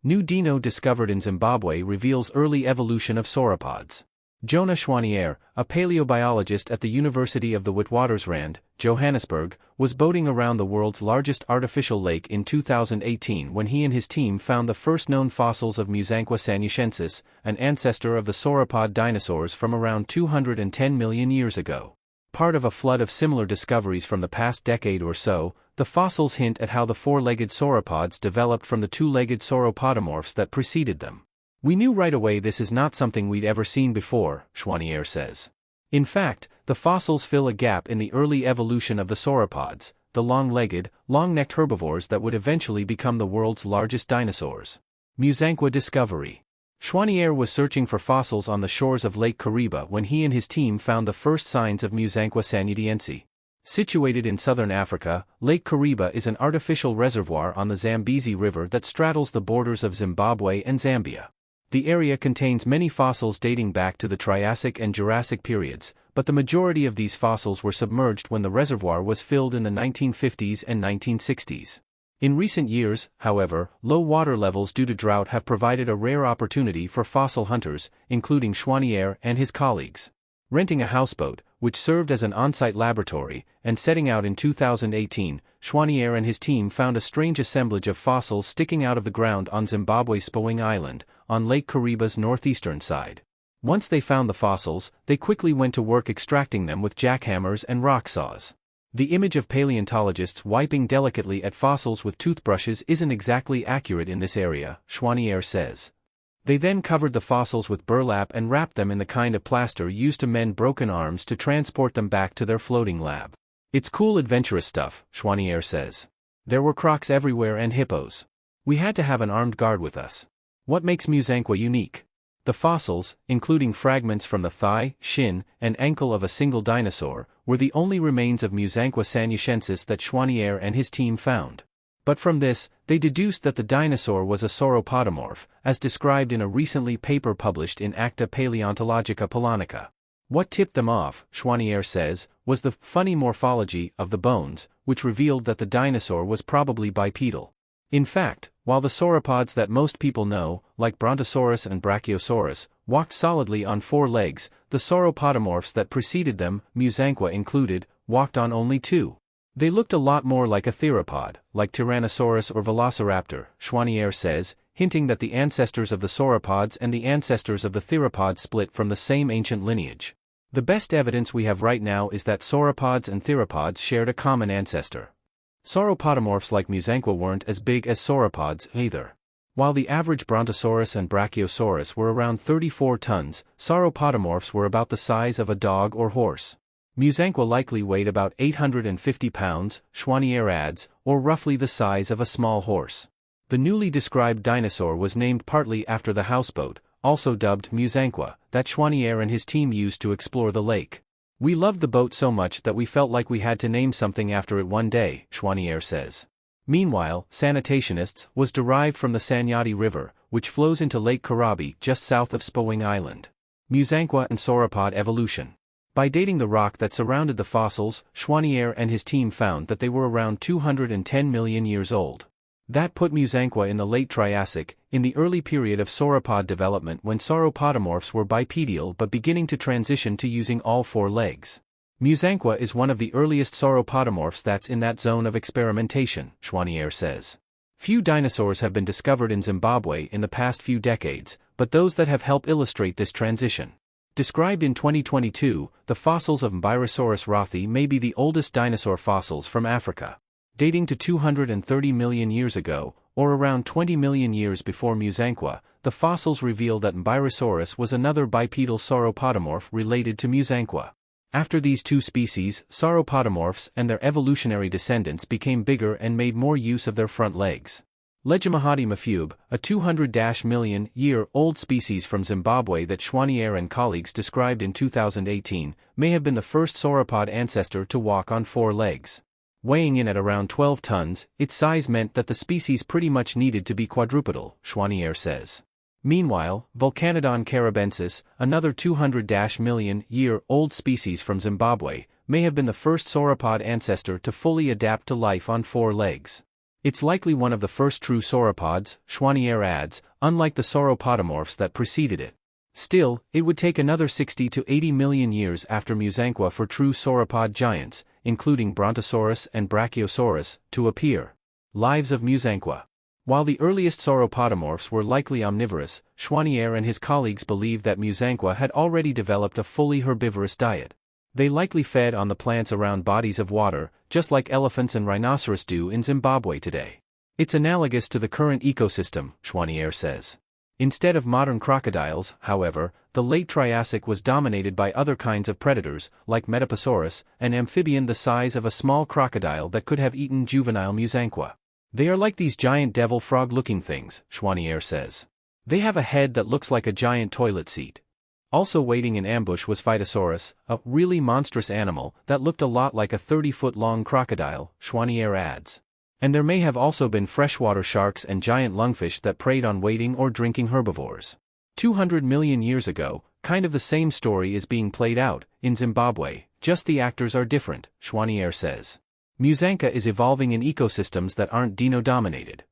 New Dino discovered in Zimbabwe reveals early evolution of sauropods. Jonah Choiniere, a paleobiologist at the University of the Witwatersrand, Johannesburg, was boating around the world's largest artificial lake in 2018 when he and his team found the first known fossils of Musankwa sanyatiensis, an ancestor of the sauropod dinosaurs from around 210 million years ago. Part of a flood of similar discoveries from the past decade or so, the fossils hint at how the four-legged sauropods developed from the two-legged sauropodomorphs that preceded them. We knew right away this is not something we'd ever seen before, Choiniere says. In fact, the fossils fill a gap in the early evolution of the sauropods, the long-legged, long-necked herbivores that would eventually become the world's largest dinosaurs. Musankwa discovery. Choiniere was searching for fossils on the shores of Lake Kariba when he and his team found the first signs of Musankwa sanyatiensis. Situated in southern Africa, Lake Kariba is an artificial reservoir on the Zambezi River that straddles the borders of Zimbabwe and Zambia. The area contains many fossils dating back to the Triassic and Jurassic periods, but the majority of these fossils were submerged when the reservoir was filled in the 1950s and 1960s. In recent years, however, low water levels due to drought have provided a rare opportunity for fossil hunters, including Choiniere and his colleagues. Renting a houseboat, which served as an on-site laboratory, and setting out in 2018, Choiniere and his team found a strange assemblage of fossils sticking out of the ground on Zimbabwe's Spowing Island, on Lake Kariba's northeastern side. Once they found the fossils, they quickly went to work extracting them with jackhammers and rock saws. The image of paleontologists wiping delicately at fossils with toothbrushes isn't exactly accurate in this area, Choiniere says. They then covered the fossils with burlap and wrapped them in the kind of plaster used to mend broken arms to transport them back to their floating lab. It's cool adventurous stuff, Choiniere says. There were crocs everywhere and hippos. We had to have an armed guard with us. What makes Musankwa unique? The fossils, including fragments from the thigh, shin, and ankle of a single dinosaur, were the only remains of Musankwa sanyatiensis that Choiniere and his team found. But from this, they deduced that the dinosaur was a sauropodomorph, as described in a recently paper published in Acta Paleontologica Polonica. What tipped them off, Choiniere says, was the funny morphology of the bones, which revealed that the dinosaur was probably bipedal. In fact, while the sauropods that most people know, like Brontosaurus and Brachiosaurus, walked solidly on four legs, the sauropodomorphs that preceded them, Musankwa included, walked on only two. They looked a lot more like a theropod, like Tyrannosaurus or Velociraptor, Choiniere says, hinting that the ancestors of the sauropods and the ancestors of the theropods split from the same ancient lineage. The best evidence we have right now is that sauropods and theropods shared a common ancestor. Sauropodomorphs like Musankwa weren't as big as sauropods either. While the average Brontosaurus and Brachiosaurus were around 34 tons, sauropodomorphs were about the size of a dog or horse. Musankwa likely weighed about 850 pounds, Choiniere adds, or roughly the size of a small horse. The newly described dinosaur was named partly after the houseboat, also dubbed Musankwa, that Choiniere and his team used to explore the lake. We loved the boat so much that we felt like we had to name something after it one day, Choiniere says. Meanwhile, sanyatiensis was derived from the Sanyati River, which flows into Lake Kariba just south of Spowing Island. Musankwa and sauropod evolution. By dating the rock that surrounded the fossils, Choiniere and his team found that they were around 210 million years old. That put Musankwa in the late Triassic, in the early period of sauropod development when sauropodomorphs were bipedal but beginning to transition to using all four legs. Musankwa is one of the earliest sauropodomorphs that's in that zone of experimentation, Choiniere says. Few dinosaurs have been discovered in Zimbabwe in the past few decades, but those that have helped illustrate this transition. Described in 2022, the fossils of Mbairasaurus rothii may be the oldest dinosaur fossils from Africa. Dating to 230 million years ago, or around 20 million years before Musankwa, the fossils reveal that Mbairasaurus was another bipedal sauropodomorph related to Musankwa. After these two species, sauropodomorphs and their evolutionary descendants became bigger and made more use of their front legs. Legimahadi mafube, a 200-million-year-old species from Zimbabwe that Choiniere and colleagues described in 2018, may have been the first sauropod ancestor to walk on four legs. Weighing in at around 12 tons, its size meant that the species pretty much needed to be quadrupedal, Choiniere says. Meanwhile, Vulcanodon caribensis, another 200-million-year-old species from Zimbabwe, may have been the first sauropod ancestor to fully adapt to life on four legs. It's likely one of the first true sauropods, Choiniere adds, unlike the sauropodomorphs that preceded it. Still, it would take another 60 to 80 million years after Musankwa for true sauropod giants, including Brontosaurus and Brachiosaurus, to appear. Lives of Musankwa. While the earliest sauropodomorphs were likely omnivorous, Choiniere and his colleagues believed that Musankwa had already developed a fully herbivorous diet. They likely fed on the plants around bodies of water, just like elephants and rhinoceros do in Zimbabwe today. It's analogous to the current ecosystem, Choiniere says. Instead of modern crocodiles, however, the late Triassic was dominated by other kinds of predators, like Metaposaurus, an amphibian the size of a small crocodile that could have eaten juvenile Musankwa. They are like these giant devil frog-looking things, Choiniere says. They have a head that looks like a giant toilet seat. Also waiting in ambush was Phytosaurus, a really monstrous animal that looked a lot like a 30-foot-long crocodile, Choiniere adds. And there may have also been freshwater sharks and giant lungfish that preyed on waiting or drinking herbivores. 200 million years ago, kind of the same story is being played out, in Zimbabwe, just the actors are different, Choiniere says. Musankwa is evolving in ecosystems that aren't dino-dominated.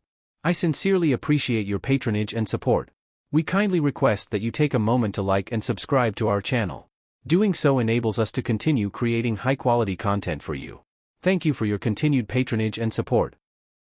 I sincerely appreciate your patronage and support. We kindly request that you take a moment to like and subscribe to our channel. Doing so enables us to continue creating high-quality content for you. Thank you for your continued patronage and support.